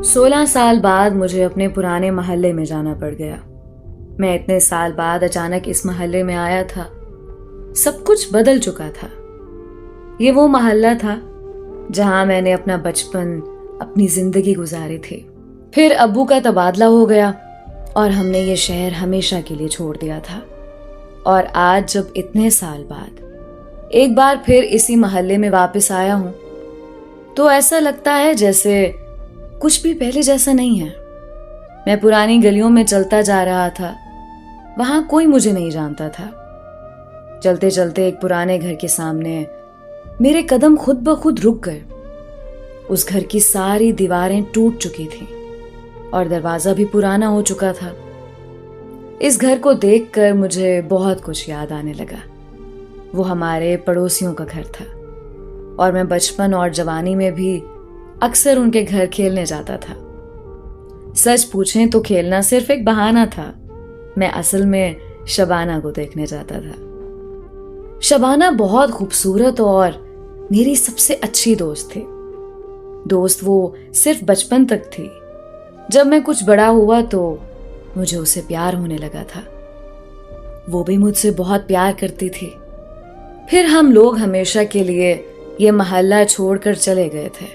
16 साल बाद मुझे अपने पुराने मोहल्ले में जाना पड़ गया। मैं इतने साल बाद अचानक इस मोहल्ले में आया था। सब कुछ बदल चुका था। ये वो मोहल्ला था जहां मैंने अपना बचपन, अपनी जिंदगी गुजारी थी। फिर अब्बू का तबादला हो गया और हमने ये शहर हमेशा के लिए छोड़ दिया था। और आज जब इतने साल बाद एक बार फिर इसी मोहल्ले में वापस आया हूं, तो ऐसा लगता है जैसे कुछ भी पहले जैसा नहीं है। मैं पुरानी गलियों में चलता जा रहा था। वहां कोई मुझे नहीं जानता था। चलते चलते एक पुराने घर के सामने मेरे कदम खुद ब खुद रुक गए। उस घर की सारी दीवारें टूट चुकी थीं और दरवाजा भी पुराना हो चुका था। इस घर को देखकर मुझे बहुत कुछ याद आने लगा। वो हमारे पड़ोसियों का घर था और मैं बचपन और जवानी में भी अक्सर उनके घर खेलने जाता था। सच पूछें तो खेलना सिर्फ एक बहाना था। मैं असल में शबाना को देखने जाता था। शबाना बहुत खूबसूरत और मेरी सबसे अच्छी दोस्त थी। दोस्त वो सिर्फ बचपन तक थी। जब मैं कुछ बड़ा हुआ तो मुझे उससे प्यार होने लगा था। वो भी मुझसे बहुत प्यार करती थी। फिर हम लोग हमेशा के लिए ये मोहल्ला छोड़कर चले गए थे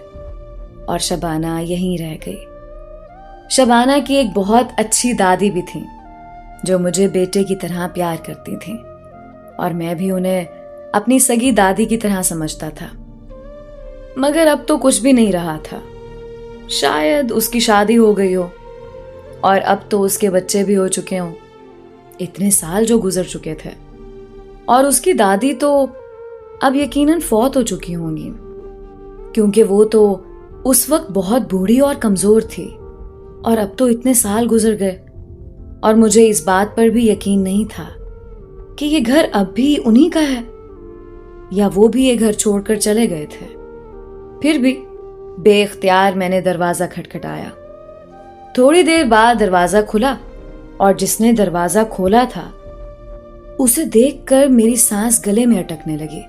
और शबाना यहीं रह गई। शबाना की एक बहुत अच्छी दादी भी थी जो मुझे बेटे की तरह प्यार करती थी और मैं भी उन्हें अपनी सगी दादी की तरह समझता था। मगर अब तो कुछ भी नहीं रहा था। शायद उसकी शादी हो गई हो और अब तो उसके बच्चे भी हो चुके हों। इतने साल जो गुजर चुके थे। और उसकी दादी तो अब यकीनन फौत हो चुकी होंगी, क्योंकि वो तो उस वक्त बहुत बूढ़ी और कमजोर थी और अब तो इतने साल गुजर गए। और मुझे इस बात पर भी यकीन नहीं था कि ये घर अब भी उन्हीं का है या वो भी ये घर छोड़कर चले गए थे। फिर भी बेख्तियार मैंने दरवाजा खटखटाया। थोड़ी देर बाद दरवाजा खुला और जिसने दरवाजा खोला था उसे देखकर मेरी सांस गले में अटकने लगी।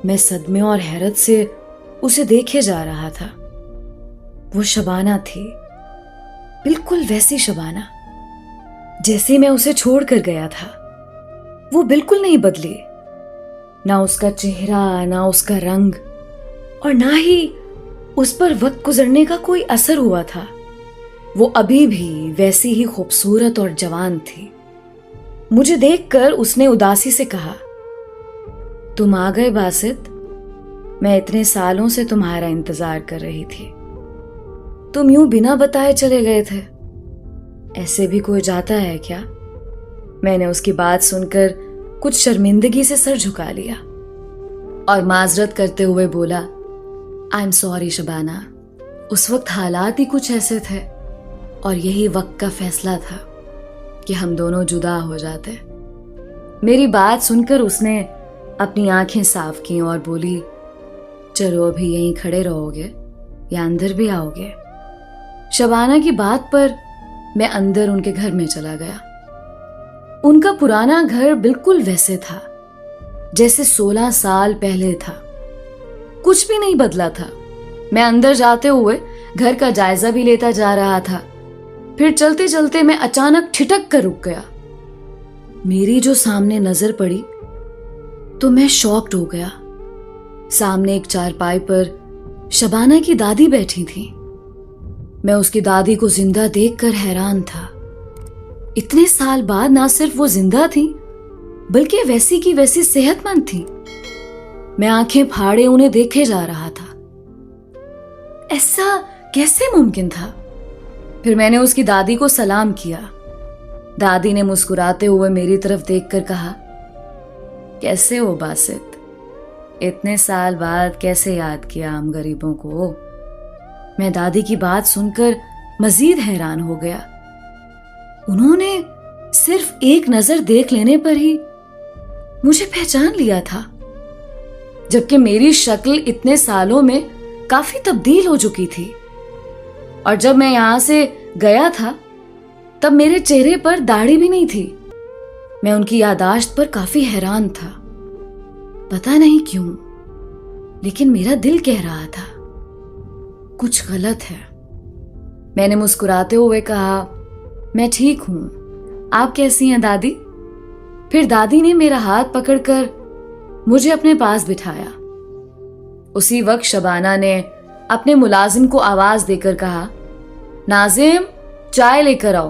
मैं सदमे और हैरत से उसे देखे जा रहा था। वो शबाना थी, बिल्कुल वैसी शबाना जैसे मैं उसे छोड़कर गया था। वो बिल्कुल नहीं बदली, ना उसका चेहरा, ना उसका रंग और ना ही उस पर वक्त गुजरने का कोई असर हुआ था। वो अभी भी वैसी ही खूबसूरत और जवान थी। मुझे देखकर उसने उदासी से कहा, तुम आ गए बासित। मैं इतने सालों से तुम्हारा इंतजार कर रही थी। तुम यूं बिना बताए चले गए थे। ऐसे भी कोई जाता है क्या? मैंने उसकी बात सुनकर कुछ शर्मिंदगी से सर झुका लिया और माजरत करते हुए बोला, आई एम सॉरी शबाना। उस वक्त हालात ही कुछ ऐसे थे और यही वक्त का फैसला था कि हम दोनों जुदा हो जाते। मेरी बात सुनकर उसने अपनी आंखें साफ की और बोली, चलो अभी यहीं खड़े रहोगे या अंदर भी आओगे? शबाना की बात पर मैं अंदर उनके घर में चला गया। उनका पुराना घर बिल्कुल वैसे था जैसे 16 साल पहले था। कुछ भी नहीं बदला था। मैं अंदर जाते हुए घर का जायजा भी लेता जा रहा था। फिर चलते चलते मैं अचानक ठिठक कर रुक गया। मेरी जो सामने नजर पड़ी तो मैं शॉक्ड हो गया। सामने एक चारपाई पर शबाना की दादी बैठी थी। मैं उसकी दादी को जिंदा देखकर हैरान था। इतने साल बाद ना सिर्फ वो जिंदा थी बल्कि वैसी की वैसी सेहतमंद थी। मैं आंखें फाड़े उन्हें देखे जा रहा था। ऐसा कैसे मुमकिन था? फिर मैंने उसकी दादी को सलाम किया। दादी ने मुस्कुराते हुए मेरी तरफ देखकर कहा, कैसे हो बासित? इतने साल बाद कैसे याद किया हम गरीबों को? मैं दादी की बात सुनकर मजीद हैरान हो गया। उन्होंने सिर्फ एक नजर देख लेने पर ही मुझे पहचान लिया था, जबकि मेरी शक्ल इतने सालों में काफी तब्दील हो चुकी थी। और जब मैं यहां से गया था तब मेरे चेहरे पर दाढ़ी भी नहीं थी। मैं उनकी यादाश्त पर काफी हैरान था। पता नहीं क्यों, लेकिन मेरा दिल कह रहा था कुछ गलत है। मैंने मुस्कुराते हुए कहा, मैं ठीक हूं, आप कैसी हैं दादी? फिर दादी ने मेरा हाथ पकड़कर मुझे अपने पास बिठाया। उसी वक्त शबाना ने अपने मुलाजिम को आवाज देकर कहा, नाजिम, चाय लेकर आओ।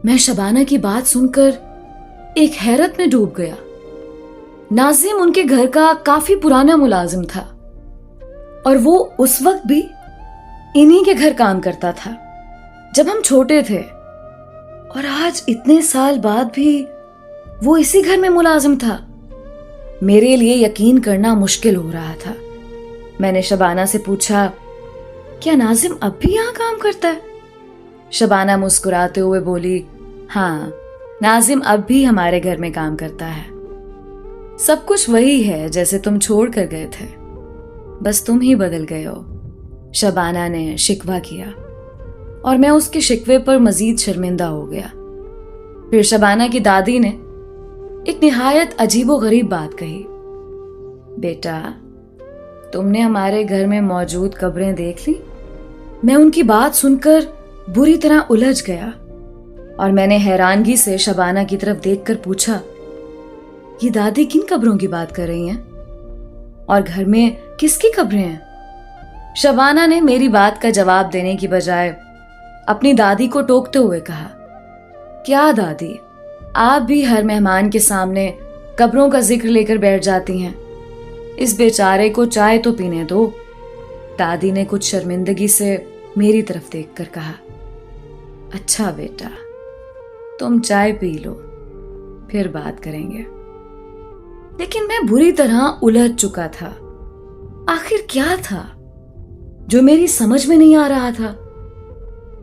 मैं शबाना की बात सुनकर एक हैरत में डूब गया। नाजिम उनके घर का काफी पुराना मुलाजिम था और वो उस वक्त भी इन्हीं के घर काम करता था जब हम छोटे थे, और आज इतने साल बाद भी वो इसी घर में मुलाजिम था। मेरे लिए यकीन करना मुश्किल हो रहा था। मैंने शबाना से पूछा, क्या नाजिम अब भी यहां काम करता है? शबाना मुस्कुराते हुए बोली, हाँ, नाजिम अब भी हमारे घर में काम करता है। सब कुछ वही है जैसे तुम छोड़ कर गए थे, बस तुम ही बदल गए हो, शबाना ने शिकवा किया और मैं उसके शिकवे पर मजीद शर्मिंदा हो गया। फिर शबाना की दादी ने एक निहायत अजीबोगरीब बात कही, बेटा, तुमने हमारे घर में मौजूद कब्रें देख ली? मैं उनकी बात सुनकर बुरी तरह उलझ गया और मैंने हैरानगी से शबाना की तरफ देखकर पूछा, ये दादी किन कब्रों की बात कर रही हैं और घर में किसकी कब्रें हैं? शबाना ने मेरी बात का जवाब देने की बजाय अपनी दादी को टोकते हुए कहा, क्या दादी, आप भी हर मेहमान के सामने कब्रों का जिक्र लेकर बैठ जाती हैं? इस बेचारे को चाय तो पीने दो। दादी ने कुछ शर्मिंदगी से मेरी तरफ देखकर कहा, अच्छा बेटा, तुम चाय पी लो, फिर बात करेंगे। लेकिन मैं बुरी तरह उलझ चुका था। आखिर क्या था जो मेरी समझ में नहीं आ रहा था?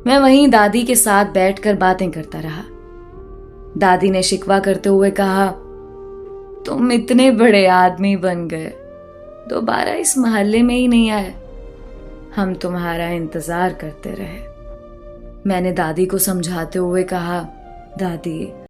मैं वहीं दादी के साथ बैठकर बातें करता रहा। दादी ने शिकवा करते हुए कहा, तुम इतने बड़े आदमी बन गए, दोबारा इस मोहल्ले में ही नहीं आए। हम तुम्हारा इंतजार करते रहे। मैंने दादी को समझाते हुए कहा, दादी,